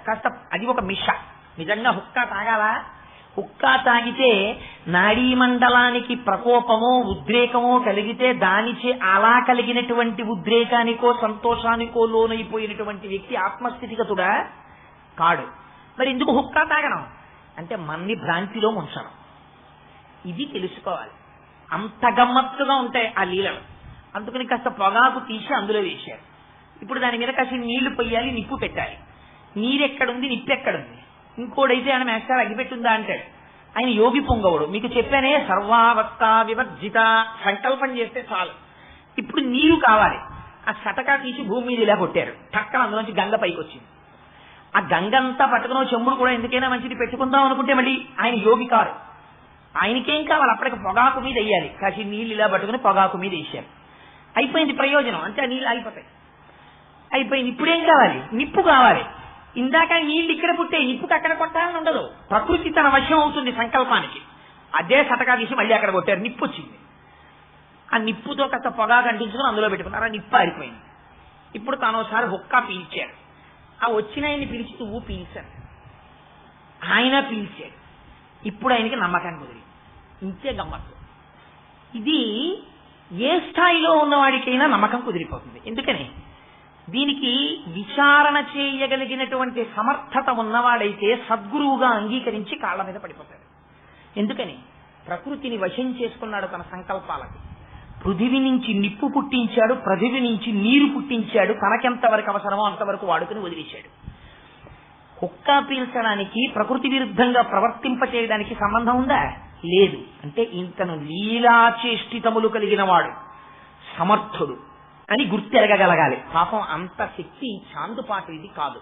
కాస్త అది ఒక మిష. నిజంగా హుక్కా తాగాలా? హుక్కా తాగితే నాడీ మండలానికి ప్రకోపమో ఉద్రేకమో కలిగితే దానిచే అలా కలిగినటువంటి ఉద్రేకానికో సంతోషానికో లోనైపోయినటువంటి వ్యక్తి ఆత్మస్థితిగతుడా కాడు. మరి ఎందుకు హుక్కా తాగడం అంటే మన్ని భ్రాంతిలో ముంచడం. ఇది తెలుసుకోవాలి. అంత గమ్మత్తుగా ఉంటాయి ఆ లీలలు. అందుకని కాస్త పొగాకు తీసి అందులో వేశారు. ఇప్పుడు దాని మీద కాస్త నీళ్లు పొయ్యాలి, నిప్పు పెట్టాలి. నీరెక్కడుంది, నిప్పు ఎక్కడుంది? ఇంకోడైతే ఆయన మేస్తారు అగ్గిపెట్టుందా అంటాడు. ఆయన యోగి పొంగవుడు. మీకు చెప్పానే సర్వావస్థ వివర్జిత సంకల్పం చేస్తే చాలు. ఇప్పుడు నీరు కావాలి. ఆ సటకా తీసి భూమి మీద ఇలా కొట్టారు. టక్కన అందులోంచి గంగ పైకి వచ్చింది. ఆ గంగంతా పట్టుకుని చెంబుడు కూడా ఎందుకైనా మంచిది పెట్టుకుందాం అనుకుంటే మళ్ళీ ఆయన యోగి కారు. ఆయనకేం కావాలి? అప్పటికి పొగాకు మీద వేయాలి. కాసి నీళ్ళు ఇలా పట్టుకుని పొగాకు మీద వేసారు. అయిపోయింది ప్రయోజనం. అంటే ఆ నీళ్ళు ఆగిపోతాయి. అయిపోయింది. ఇప్పుడేం కావాలి? నిప్పు కావాలి. ఇందాక నీళ్ళు ఇక్కడ పుట్టే, నిప్పుకి అక్కడ కొట్టాలని ఉండదు. ప్రకృతి తన వశం అవుతుంది సంకల్పానికి. అదే సటకా తీసి మళ్ళీ అక్కడ కొట్టారు, నిప్పు వచ్చింది. ఆ నిప్పుతో కాస్త పొగాకు అంటించుకుని అందులో పెట్టుకున్నారు. ఆ నిప్పు ఆరిపోయింది. ఇప్పుడు తాను ఒకసారి హుక్కా పీల్చారు. ఆ వచ్చిన ఆయన్ని పిలిచి నువ్వు పీల్చాను. ఆయన పీల్చాడు. ఇప్పుడు ఆయనకి నమ్మకం కుదిరి. ఇంతే గమ్మత్తు. ఇది ఏ స్థాయిలో ఉన్నవాడికైనా నమ్మకం కుదిరిపోతుంది. ఎందుకని? దీనికి విచారణ చేయగలిగినటువంటి సమర్థత ఉన్నవాడైతే సద్గురువుగా అంగీకరించి కాళ్ల మీద పడిపోతాడు. ఎందుకని? ప్రకృతిని వశం చేసుకున్నాడు తన సంకల్పాలకి. పృథివి నుంచి నిప్పు పుట్టించాడు, పృథివి నుంచి నీరు పుట్టించాడు. తనకెంతవరకు అవసరమో అంతవరకు వాడుకుని వదిలేశాడు. హుక్కా పీల్చడానికి ప్రకృతి విరుద్ధంగా ప్రవర్తింపచేయడానికి సంబంధం ఉందా? లేదు. అంటే ఇంతను లీలాచేష్టితములు కలిగిన వాడు సమర్థుడు అని గుర్తెరగగలగాలి. పాపం అంత శక్తి చాందుపాటు ఇది కాదు.